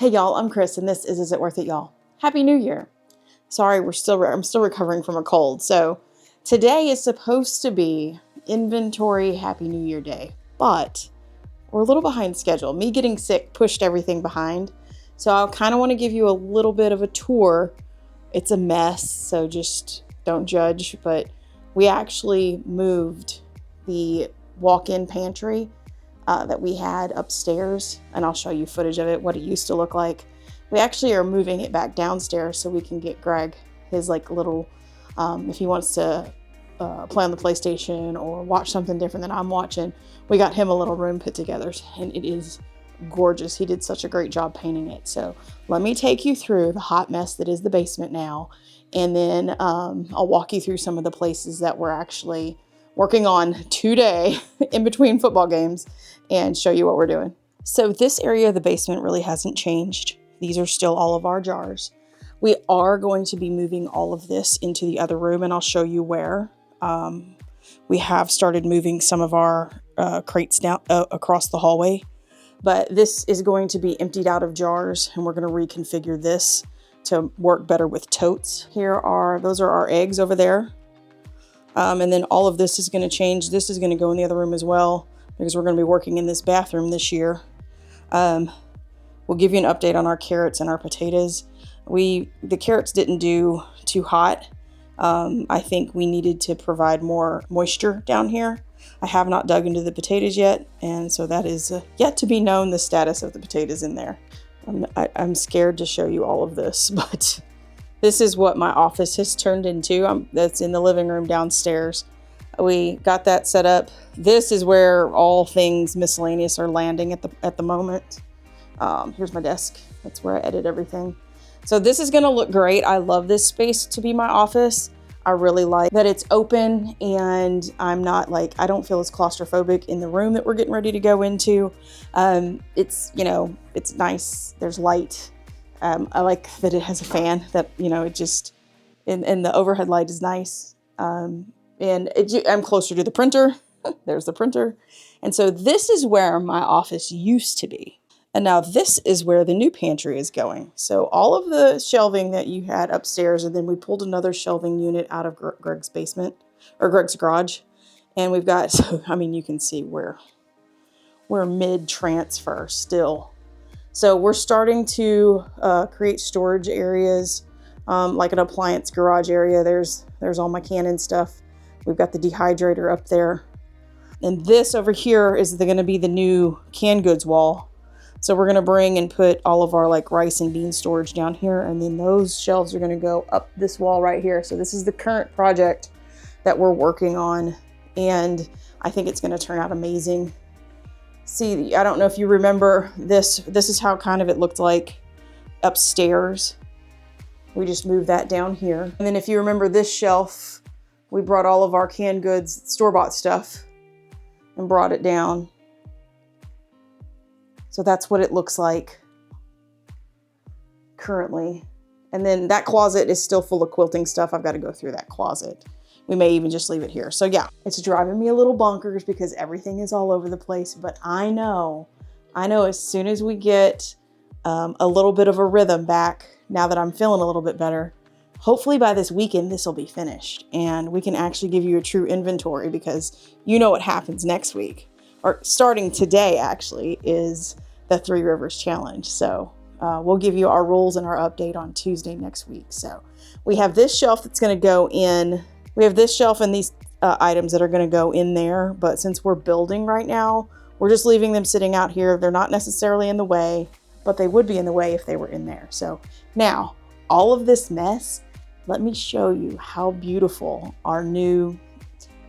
Hey y'all, I'm Chris and this is It Worth It, y'all? Happy New Year. Sorry, I'm still recovering from a cold. So today is supposed to be inventory Happy New Year day, but we're a little behind schedule. Me getting sick pushed everything behind. So I kind of want to give you a little bit of a tour. It's a mess, so just don't judge, but we actually moved the walk-in pantry that we had upstairs, and I'll show you footage of it, what it used to look like. We actually are moving it back downstairs so we can get Greg his like little, if he wants to play on the PlayStation or watch something different than I'm watching, we got him a little room put together, and it is gorgeous. He did such a great job painting it. So let me take you through the hot mess that is the basement now, and then I'll walk you through some of the places that we're actually working on today in between football games and show you what we're doing. So this area of the basement really hasn't changed. These are still all of our jars. We are going to be moving all of this into the other room, and I'll show you where. We have started moving some of our crates down across the hallway, but this is going to be emptied out of jars, and we're going to reconfigure this to work better with totes. Those are our eggs over there. And then all of this is going to change. This is going to go in the other room as well, because we're going to be working in this bathroom this year. We'll give you an update on our carrots and our potatoes. The carrots didn't do too hot. I think we needed to provide more moisture down here. I have not dug into the potatoes yet, and so that is yet to be known, the status of the potatoes in there. I'm scared to show you all of this, but this is what my office has turned into. That's in the living room downstairs. We got that set up. This is where all things miscellaneous are landing at the moment. Here's my desk. That's where I edit everything. So this is gonna look great. I love this space to be my office. I really like that it's open, and I don't feel as claustrophobic in the room that we're getting ready to go into. It's nice. There's light. I like that it has a fan that, it just, and the overhead light is nice. And I'm closer to the printer. There's the printer. And so this is where my office used to be. And now this is where the new pantry is going. So all of the shelving that you had upstairs, and then we pulled another shelving unit out of Greg's basement, or Greg's garage. And we've got, you can see we're mid-transfer still. So we're starting to create storage areas, like an appliance garage area. There's all my Canon stuff. We've got the dehydrator up there. And this over here is going to be the new canned goods wall. So we're going to bring and put all of our rice and bean storage down here. And then those shelves are going to go up this wall right here. So this is the current project that we're working on. And I think it's going to turn out amazing. See, I don't know if you remember this. This is how kind of it looked like upstairs. We just moved that down here. And then if you remember this shelf, we brought all of our canned goods, store-bought stuff, and brought it down. So that's what it looks like currently. And then that closet is still full of quilting stuff. I've got to go through that closet. We may even just leave it here. So yeah, it's driving me a little bonkers because everything is all over the place. But I know as soon as we get a little bit of a rhythm back, now that I'm feeling a little bit better, hopefully by this weekend, this will be finished. And we can actually give you a true inventory, because you know what happens next week, or starting today actually, is the Three Rivers Challenge. So we'll give you our rules and our update on Tuesday next week. So we have this shelf that's going to go in. We have this shelf and these items that are going to go in there. But since we're building right now, we're just leaving them sitting out here. They're not necessarily in the way, but they would be in the way if they were in there. So now all of this mess, let me show you how beautiful our new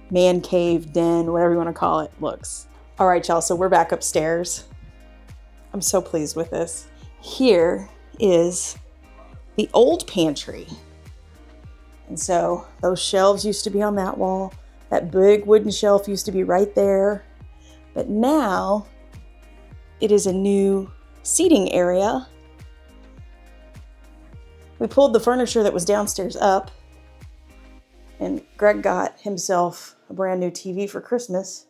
man cave, den, whatever you want to call it, looks. All right, y'all, so we're back upstairs. I'm so pleased with this. Here is the old pantry. And so those shelves used to be on that wall. That big wooden shelf used to be right there. But now it is a new seating area. We pulled the furniture that was downstairs up, and Greg got himself a brand new TV for Christmas.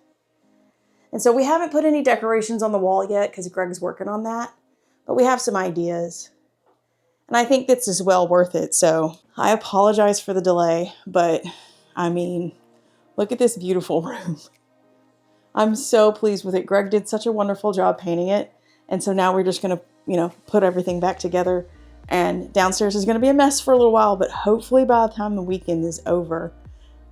And so we haven't put any decorations on the wall yet because Greg's working on that. but we have some ideas. And I think this is well worth it. So I apologize for the delay, but I mean, look at this beautiful room. I'm so pleased with it. Greg did such a wonderful job painting it. And so now we're just going to, put everything back together. And downstairs is going to be a mess for a little while, but hopefully by the time the weekend is over,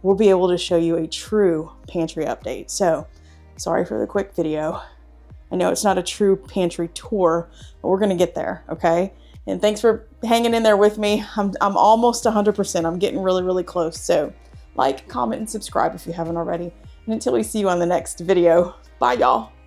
we'll be able to show you a true pantry update. So sorry for the quick video. I know it's not a true pantry tour, but we're going to get there, okay? And thanks for hanging in there with me. I'm almost 100%. I'm getting really, really close. So like, comment, and subscribe if you haven't already. And until we see you on the next video, bye y'all.